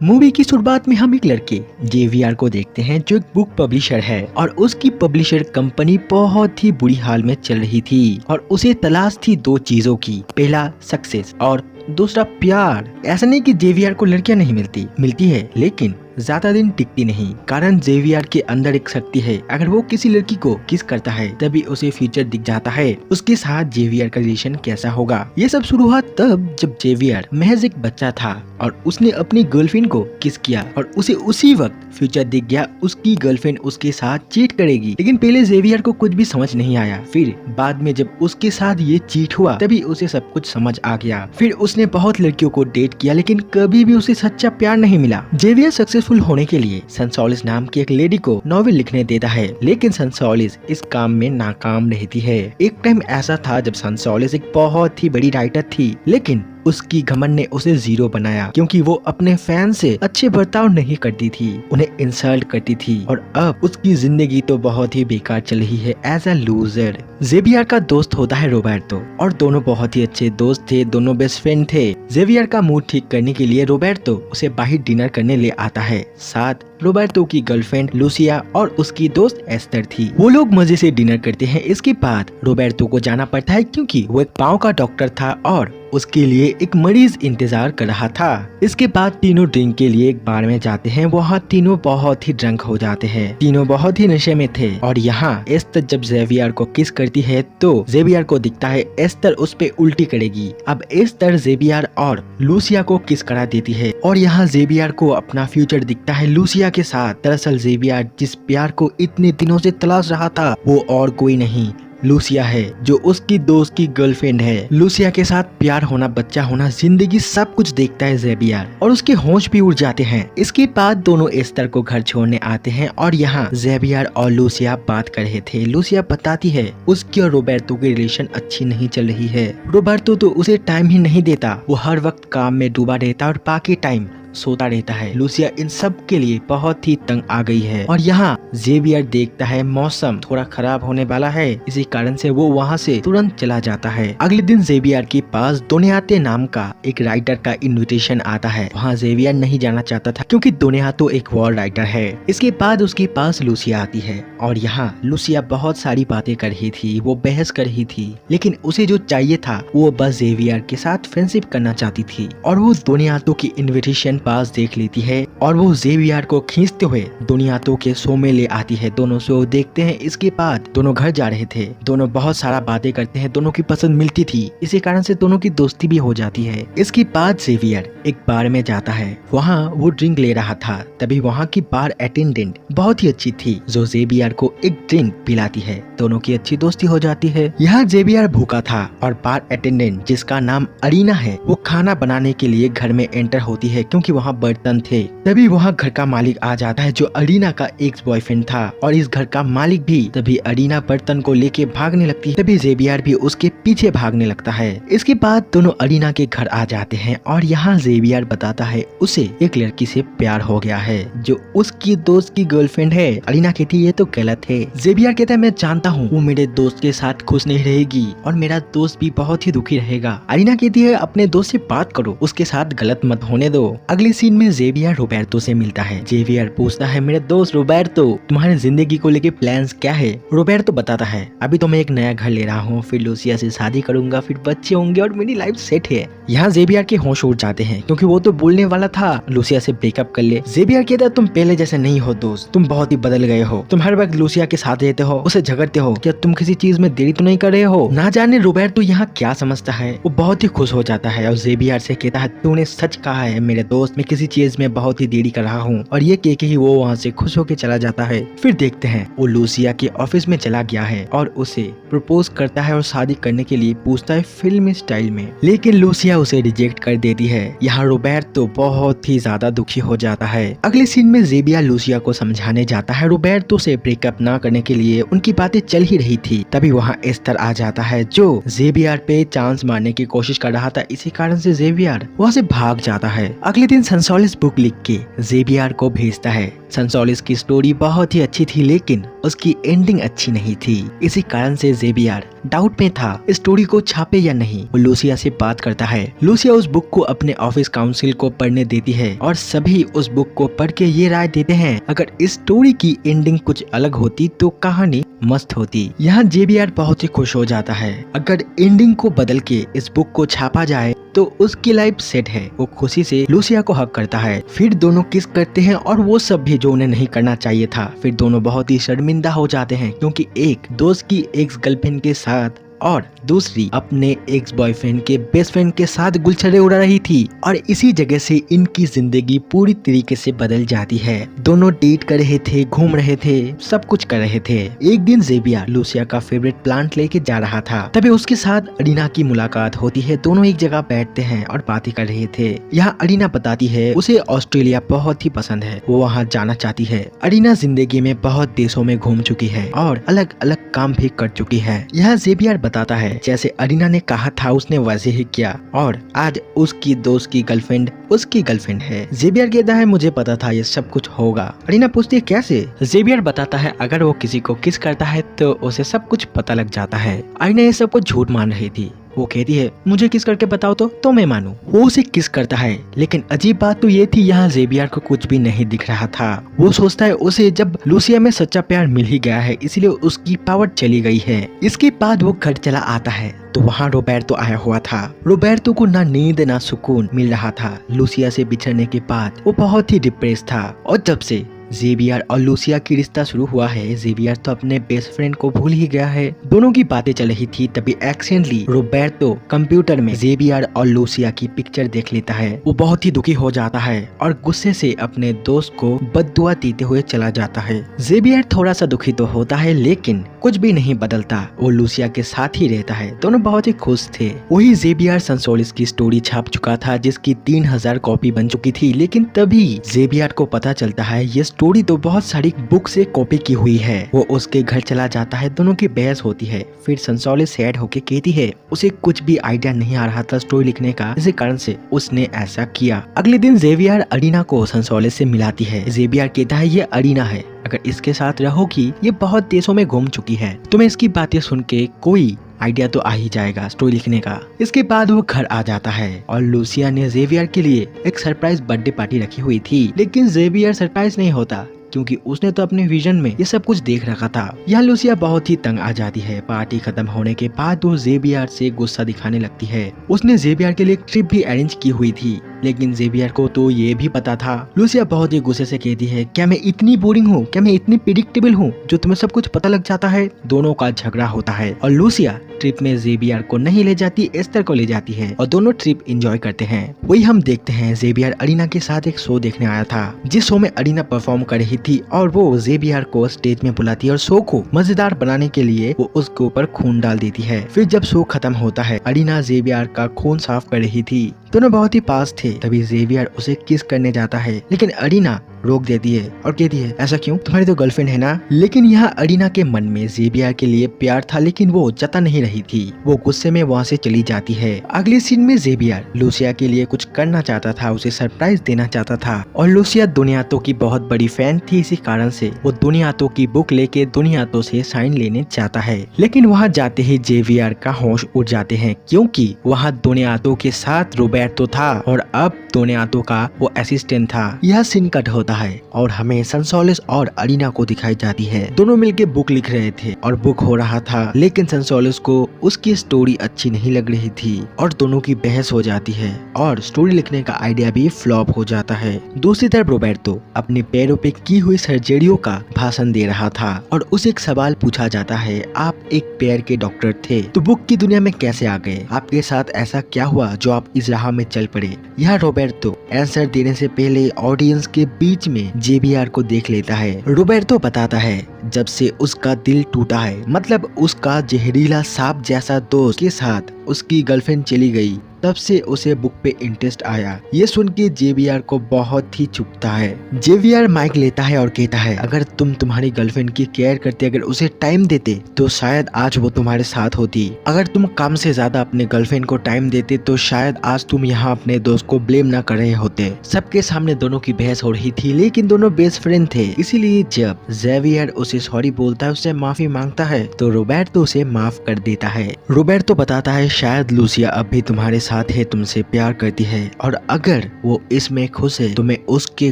Movie की शुरुआत में हम एक लड़के जेवीआर को देखते हैं जो एक बुक पब्लिशर है और उसकी पब्लिशर कंपनी बहुत ही बुरी हाल में चल रही थी और उसे तलाश थी दो चीजों की, पहला सक्सेस और दूसरा प्यार। ऐसा नहीं कि जेवीआर को लड़कियां नहीं मिलती है, लेकिन ज्यादा दिन टिकती नहीं, कारण जेवीआर के अंदर एक शक्ति है। अगर वो किसी लड़की को किस करता है तभी उसे फ्यूचर दिख जाता है, उसके साथ जेवीआर का रिलेशन कैसा होगा। ये सब शुरू हुआ तब जब जेवीआर महज एक बच्चा था और उसने अपनी गर्लफ्रेंड को किस किया और उसे उसी वक्त फ्यूचर दिख गया, उसकी गर्लफ्रेंड उसके साथ चीट करेगी। लेकिन पहले जेवीआर को कुछ भी समझ नहीं आया, फिर बाद में जब उसके साथ ये चीट हुआ तभी उसे सब कुछ समझ आ गया। फिर उसने बहुत लड़कियों को डेट किया लेकिन कभी भी उसे सच्चा प्यार नहीं मिला। जेवीआर सक्सेसफुल होने के लिए सनसॉलिस नाम की एक लेडी को नॉवेल लिखने देता है, लेकिन सनसॉलिस इस काम में नाकाम रहती है। एक टाइम ऐसा था जब सनसॉलिस एक बहुत ही बड़ी राइटर थी, लेकिन उसकी घमंड ने उसे जीरो बनाया क्योंकि वो अपने फैन से अच्छे बर्ताव नहीं करती थी, उन्हें इंसल्ट करती थी और अब उसकी जिंदगी तो बहुत ही बेकार चल रही है एज अ लूजर। जेवीआर का दोस्त होता है रोबर्टो और दोनों बहुत ही अच्छे दोस्त थे, दोनों बेस्ट फ्रेंड थे। जेवीआर का मूड ठीक करने के लिए रोबर्टो उसे बाहर डिनर करने ले आता है। साथ रोबर्टो की गर्लफ्रेंड लूसिया और उसकी दोस्त एस्तर थी। वो लोग मजे से डिनर करते हैं। इसके बाद रोबर्टो को जाना पड़ता है क्योंकि वो एक पाँव का डॉक्टर था और उसके लिए एक मरीज इंतजार कर रहा था। इसके बाद तीनों ड्रिंक के लिए एक बार में जाते हैं। वहाँ तीनों बहुत ही ड्रंक हो जाते हैं, तीनों बहुत ही नशे में थे। और यहाँ एस्तर जब जेवीआर को किस करती है तो जेवीआर को दिखता है एस्तर उस पे उल्टी करेगी। अब एस्तर जेवीआर और लूसिया को किस करा देती है और यहाँ जेवीआर को अपना फ्यूचर दिखता है लूसिया के साथ। दरअसल जेवीआर जिस प्यार को इतने दिनों से तलाश रहा था वो और कोई नहीं लूसिया है, जो उसकी दोस्त की गर्लफ्रेंड है। लूसिया के साथ प्यार होना, बच्चा होना, जिंदगी सब कुछ देखता है जेवीआर और उसके होश भी उड़ जाते हैं। इसके बाद दोनों एस्तर को घर छोड़ने आते हैं और यहाँ जेवीआर और लूसिया बात कर रहे थे। लूसिया बताती है उसकी और रोबर्टो की रिलेशन अच्छी नहीं चल रही है। रोबर्टो तो उसे टाइम ही नहीं देता, वो हर वक्त काम में डूबा रहता और बाकी टाइम सोता रहता है। लूसिया इन सब के लिए बहुत ही तंग आ गई है और यहाँ जेवीआर देखता है मौसम थोड़ा खराब होने वाला है, इसी कारण से वो वहाँ से तुरंत चला जाता है। अगले दिन जेवीआर के पास दोनियाते नाम का एक राइटर का इनविटेशन आता है। वहाँ जेवीआर नहीं जाना चाहता था क्योंकि दोनियातो एक वॉर राइटर है। इसके बाद उसके पास लूसिया आती है और यहाँ लूसिया बहुत सारी बातें कर रही थी, वो बहस कर रही थी, लेकिन उसे जो चाहिए था वो बस जेवीआर के साथ फ्रेंडशिप करना चाहती थी। और वो दोनियातो की इन्विटेशन पास देख लेती है और वो जेवीआर को खींचते हुए दोनियातो के शो में ले आती है। दोनों शो देखते हैं। इसके बाद दोनों घर जा रहे थे, दोनों बहुत सारा बातें करते हैं, दोनों की पसंद मिलती थी, इसी कारण से दोनों की दोस्ती भी हो जाती है। इसके बाद जेवीआर एक बार में जाता है, वहाँ वो ड्रिंक ले रहा था, तभी वहाँ की बार अटेंडेंट बहुत ही अच्छी थी जो जेवीआर को एक ड्रिंक पिलाती है। दोनों की अच्छी दोस्ती हो जाती है। यहाँ जेवीआर भूखा था और बार अटेंडेंट जिसका नाम अरीना है वो खाना बनाने के लिए घर में एंटर होती है क्योंकि वहाँ बर्तन थे। तभी वहाँ घर का मालिक आ जाता है जो अरीना का एक्स बॉयफ्रेंड था और इस घर का मालिक भी। तभी अरीना बर्तन को लेके भागने लगती है, तभी जेवीआर भी उसके पीछे भागने लगता है। इसके बाद दोनों अरीना के घर आ जाते हैं और यहाँ जेवीआर बताता है उसे एक लड़की से प्यार हो गया है जो उसकी दोस्त की गर्लफ्रेंड है। अरीना कहती है ये तो गलत है। जेवीआर कहता है मैं जानता हूँ वो मेरे दोस्त के साथ खुश नहीं रहेगी और मेरा दोस्त भी बहुत ही दुखी रहेगा। अरीना कहती है अपने दोस्त से बात करो, उसके साथ गलत मत होने दो। अगले सीन में जेवीआर रोबर्टो से मिलता है। जेवीआर पूछता है मेरे दोस्त रोबर्टो तुम्हारे जिंदगी को लेके प्लान्स क्या है। रोबर्टो बताता है अभी तो मैं एक नया घर ले रहा हूँ, फिर लूसिया से शादी करूंगा, फिर बच्चे होंगे और मेरी लाइफ सेट है। यहाँ जेवीआर के होश उड़ जाते हैं क्योंकि वो तो बोलने वाला था लूसिया से ब्रेकअप कर ले। जेवीआर कहता है तुम पहले जैसे नहीं हो दोस्त, तुम बहुत ही बदल गए हो, तुम हर वक्त लूसिया के साथ रहते हो, उसे झगड़ते हो, क्या तुम किसी चीज में देरी तो नहीं कर रहे हो। ना जाने रोबर्टो यहाँ क्या समझता है, वो बहुत ही खुश हो जाता है और जेवीआर से कहता है तूने सच कहा है मेरे दोस्त, मैं किसी चीज में बहुत ही देरी कर रहा हूँ। और ये कह के ही वो वहाँ से खुश होकर चला जाता है। फिर देखते हैं वो लूसिया के ऑफिस में चला गया है और उसे प्रपोज करता है और शादी करने के लिए पूछता है फिल्मी स्टाइल में, लेकिन लूसिया उसे रिजेक्ट कर देती है। यहाँ रोबर्टो बहुत ही ज्यादा दुखी हो जाता है। अगले सीन में जेवीआर लूसिया को समझाने जाता है रोबर्टो से ब्रेकअप ना करने के लिए, उनकी बातें चल ही रही थी। तभी वहाँ एस्तर आ जाता है जो जेवीआर पे चांस मारने की कोशिश कर रहा था, इसी कारण से जेवीआर वहाँ से भाग जाता है। अगले दिन दिन संसोलिस बुक लिख के जेवियर को भेजता है। संसोलिस की स्टोरी बहुत ही अच्छी थी लेकिन उसकी एंडिंग अच्छी नहीं थी। इसी कारण से जेवियर डाउट में था स्टोरी को छापे या नहीं। वो लूसिया से बात करता है। लूसिया उस बुक को अपने ऑफिस काउंसिल को पढ़ने देती है और सभी उस बुक को पढ़ के ये राय देते हैं अगर इस स्टोरी की एंडिंग कुछ अलग होती तो कहानी मस्त होती। यहाँ जेवियर बहुत ही खुश हो जाता है। अगर एंडिंग को बदल के इस बुक को छापा जाए तो उसकी लाइफ सेट है। वो खुशी से लूसिया को हक करता है। फिर दोनों किस करते हैं और वो सब भी जो उन्हें नहीं करना चाहिए था। फिर दोनों बहुत ही शर्मिंदा हो जाते हैं क्योंकि एक दोस्त की एक्स गर्लफ्रेंड के साथ और दूसरी अपने एक्स बॉयफ्रेंड के बेस्ट फ्रेंड के साथ गुलछड़े उड़ा रही थी और इसी जगह से इनकी जिंदगी पूरी तरीके से बदल जाती है। दोनों डेट कर रहे थे, घूम रहे थे, सब कुछ कर रहे थे। एक दिन जेवियर लूसिया का फेवरेट प्लांट लेके जा रहा था। तभी उसके साथ अरीना की मुलाकात होती है। दोनों एक जगह बैठते हैं और बातें कर रहे थे। यहाँ अरीना बताती है उसे ऑस्ट्रेलिया बहुत ही पसंद है, वो वहाँ जाना चाहती है। अरीना जिंदगी में बहुत देशों में घूम चुकी है और अलग अलग काम भी कर चुकी है। यहाँ जेवियर बताता है जैसे अरीना ने कहा था उसने वैसे ही किया और आज उसकी दोस्त की गर्लफ्रेंड उसकी गर्लफ्रेंड है। जेवियर कहता है मुझे पता था ये सब कुछ होगा। अरीना पूछती है कैसे? जेवियर बताता है अगर वो किसी को किस करता है तो उसे सब कुछ पता लग जाता है। अरीना ये सब कुछ झूठ मान रही थी। वो कहती है मुझे किस करके बताओ तो मैं मानूं। वो उसे किस करता है लेकिन अजीब बात तो ये थी यहाँ जेवियर को कुछ भी नहीं दिख रहा था। वो सोचता है उसे जब लूसिया में सच्चा प्यार मिल ही गया है इसलिए उसकी पावर चली गई है। इसके बाद वो घर चला आता है तो वहाँ रोबर्टो आया हुआ था। रोबर्टो को ना नींद ना सुकून मिल रहा था। लूसिया से बिछड़ने के बाद वो बहुत ही डिप्रेस था और जब से जेवियर और लूसिया की रिश्ता शुरू हुआ है जेवियर तो अपने बेस्ट फ्रेंड को भूल ही गया है। दोनों की बातें चल रही थी तभी एक्सीडेंटली रोबर्टो कंप्यूटर में जेवियर और लूसिया की पिक्चर देख लेता है। वो बहुत ही दुखी हो जाता है और गुस्से से अपने दोस्त को बद्दुआ देते हुए चला जाता है। जेवियर थोड़ा सा दुखी तो होता है लेकिन कुछ भी नहीं बदलता। वो लूसिया के साथ ही रहता है। दोनों बहुत ही खुश थे। वही जेवियर संसोलिस की स्टोरी छाप चुका था जिसकी 3000 कॉपी बन चुकी थी लेकिन तभी जेवियर को पता चलता है ये स्टोरी तो बहुत सारी बुक से कॉपी की हुई है। वो उसके घर चला जाता है। दोनों की बहस होती है। फिर संसोलिस सैड होके कहती है उसे कुछ भी आइडिया नहीं आ रहा था स्टोरी लिखने का, इसी कारण से उसने ऐसा किया। अगले दिन जेवियर अरीना को संसोलिस से मिलाती है। जेवियर कहता है ये अरीना है, अगर इसके साथ रहोगी ये बहुत देशों में घूम चुकी है, तुम्हें इसकी बातें सुन के कोई आइडिया तो आ ही जाएगा स्टोरी लिखने का। इसके बाद वो घर आ जाता है और लूसिया ने जेवियर के लिए एक सरप्राइज बर्थडे पार्टी रखी हुई थी लेकिन जेवियर सरप्राइज नहीं होता क्योंकि उसने तो अपने विजन में ये सब कुछ देख रखा था। यहाँ लूसिया बहुत ही तंग आ जाती है। पार्टी खत्म होने के बाद वो जेवियर से गुस्सा दिखाने लगती है। उसने जेवियर के लिए एक ट्रिप भी अरेंज की हुई थी लेकिन जेवियर को तो ये भी पता था। लूसिया बहुत ही गुस्से से कहती है क्या मैं इतनी बोरिंग हूँ, क्या मैं इतनी प्रिडिक्टेबल हूँ जो तुम्हें सब कुछ पता लग जाता है। दोनों का झगड़ा होता है और लूसिया ट्रिप में जेवियर को नहीं ले जाती, एस्टर को ले जाती है और दोनों ट्रिप एंजॉय करते हैं। वही हम देखते हैं जेवियर अरीना के साथ एक शो देखने आया था जिस शो में अरीना परफॉर्म कर रही थी और वो जेवियर को स्टेज में बुलाती है और शो को मजेदार बनाने के लिए वो उसके ऊपर खून डाल देती है। फिर जब शो खत्म होता है अरीना जेवियर का खून साफ कर रही थी। दोनों बहुत ही पास थे। तभी जेवियर उसे किस करने जाता है लेकिन अरीना रोक देती है और कहती है ऐसा क्यों, तुम्हारी तो गर्लफ्रेंड है ना। लेकिन यहाँ अरीना के मन में जेवियर के लिए प्यार था लेकिन वो जता नहीं रही थी। वो गुस्से में वहाँ से चली जाती है। अगले सीन में जेवियर लूसिया के लिए कुछ करना चाहता था, उसे सरप्राइज देना चाहता था और लूसिया दुनियातों की बहुत बड़ी फैन थी। इसी कारण से वो दुनियातों की बुक लेके दुनियातों से साइन लेने चाहता है लेकिन वहाँ जाते ही जेवियर का होश उड़ जाते हैं क्योंकि वहाँ दुनियातों के साथ रोबर्टो था और अब दुनियातों का वो असिस्टेंट था। यह सीन कट होता है और हमें संसोलिस और अरीना को दिखाई जाती है। दोनों मिलके बुक लिख रहे थे और बुक हो रहा था लेकिन संसोलिस को उसकी स्टोरी अच्छी नहीं लग रही थी और दोनों की बहस हो जाती है और स्टोरी लिखने का आइडिया भी फ्लॉप हो जाता है। दूसरी तरफ रोबर्टो अपने पैरों पे की हुई सर्जरियों का भाषण दे रहा था और उसे एक सवाल पूछा जाता है आप एक पैर के डॉक्टर थे तो बुक की दुनिया में कैसे आ गए, आपके साथ ऐसा क्या हुआ जो आप इस राह में चल पड़े। यह रोबर्टो आंसर देने से पहले ऑडियंस के बीच में जेवियर को देख लेता है। रोबर्टो बताता है जब से उसका दिल टूटा है, मतलब उसका जहरीला सांप जैसा दोस्त के साथ उसकी गर्लफ्रेंड चली गई तब से उसे बुक पे इंटरेस्ट आया। ये सुन के जेवियर को बहुत ही चुभता है। जेवियर माइक लेता है और कहता है, अगर तुम तुम्हारी गर्लफ्रेंड की केयर करते, अगर उसे टाइम देते तो शायद आज वो तुम्हारे साथ होती। अगर तुम काम से ज्यादा अपने गर्लफ्रेंड को टाइम देते तो शायद आज तुम यहाँ अपने दोस्त को ब्लेम न कर रहे होते। सबके सामने दोनों की बहस हो रही थी, लेकिन दोनों बेस्ट फ्रेंड थे। इसीलिए जब जेवियर उसे सॉरी बोलता है, उससे माफी मांगता है, तो रोबर्टो उसे माफ कर देता है। रोबर्टो बताता है, शायद लूसिया अब भी तुम्हारे साथ है, तुमसे प्यार करती है, और अगर वो इसमें खुश है तो मैं उसके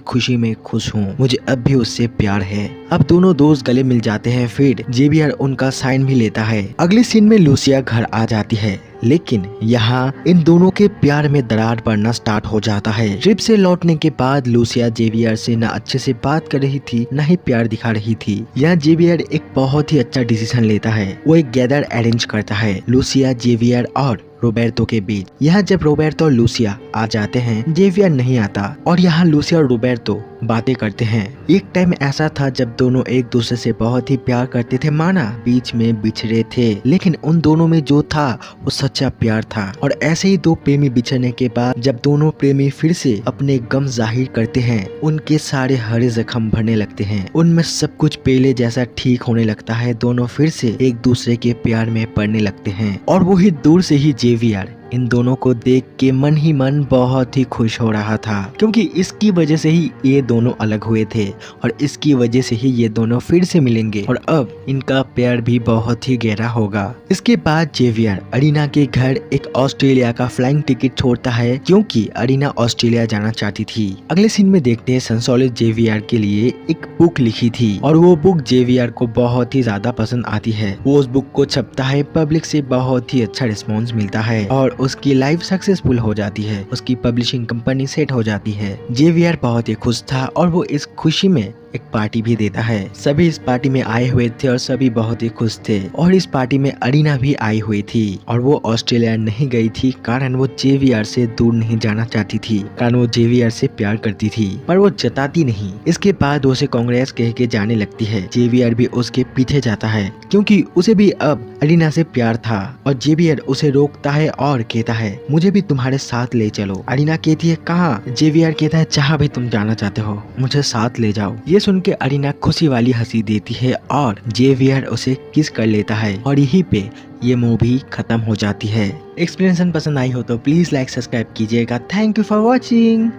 खुशी में खुश हूँ। मुझे अब भी उससे प्यार है। अब दोनों दोस्त गले मिल जाते हैं। फिर जेवियर उनका साइन भी लेता है। अगले सीन में लूसिया घर आ जाती है, लेकिन यहाँ इन दोनों के प्यार में दरार पड़ना स्टार्ट हो जाता है। ट्रिप से लौटने के बाद लूसिया जेवियर से न अच्छे से बात कर रही थी, न ही प्यार दिखा रही थी। यहाँ जेवियर एक बहुत ही अच्छा डिसीजन लेता है। वो एक गैदर अरेंज करता है लूसिया, जेवियर और रोबर्टो के बीच। यहाँ जब रोबर्टो और लूसिया आ जाते हैं, जेवियर नहीं आता, और यहाँ लूसिया और रोबर्टो बातें करते हैं। एक टाइम ऐसा था जब दोनों एक दूसरे से बहुत ही प्यार करते थे, माना बीच में बिछड़े थे, लेकिन उन दोनों में जो था वो सच्चा प्यार था। और ऐसे ही दो प्रेमी बिछड़ने के बाद जब दोनों प्रेमी फिर से अपने गम जाहिर करते हैं, उनके सारे हरे जख्म भरने लगते हैं, उनमें सब कुछ पहले जैसा ठीक होने लगता है। दोनों फिर से एक दूसरे के प्यार में पड़ने लगते हैं, और वही दूर से ही जेवियर इन दोनों को देख के मन ही मन बहुत ही खुश हो रहा था, क्योंकि इसकी वजह से ही ये दोनों अलग हुए थे और इसकी वजह से ही ये दोनों फिर से मिलेंगे और अब इनका प्यार भी बहुत ही गहरा होगा। इसके बाद जेवियर अरीना के घर एक ऑस्ट्रेलिया का फ्लाइंग टिकट छोड़ता है, क्योंकि अरीना ऑस्ट्रेलिया जाना चाहती थी। अगले सीन में देखते हैं संसोलिस जेवियर के लिए एक बुक लिखी थी और वो बुक जेवियर को बहुत ही ज्यादा पसंद आती है। वो उस बुक को छपता है, पब्लिक से बहुत ही अच्छा रिस्पॉन्स मिलता है और उसकी लाइफ सक्सेसफुल हो जाती है। उसकी पब्लिशिंग कंपनी सेट हो जाती है। जेवियर बहुत ही खुश था और वो इस खुशी में एक पार्टी भी देता है। सभी इस पार्टी में आए हुए थे और सभी बहुत ही खुश थे, और इस पार्टी में अरीना भी आई हुई थी और वो ऑस्ट्रेलिया नहीं गई थी कारण वो जेवियर से दूर नहीं जाना चाहती थी, कारण वो जेवियर से प्यार करती थी, पर वो जताती नहीं। इसके बाद उसे कांग्रेस कह के जाने लगती है। जेवियर भी उसके पीछे जाता है, क्योंकि उसे भी अब अरीना से प्यार था, और जेवियर उसे रोकता है और कहता है, मुझे भी तुम्हारे साथ ले चलो। अरीना कहती है, कहाँ? जेवियर कहता है, जहाँ भी तुम जाना चाहते हो मुझे साथ ले जाओ। ये सुन के अरीना खुशी वाली हंसी देती है और जेवियर उसे किस कर लेता है, और यहीं पे ये मूवी खत्म हो जाती है। एक्सप्लेनेशन पसंद आई हो तो प्लीज लाइक सब्सक्राइब कीजिएगा। Thank you for watching.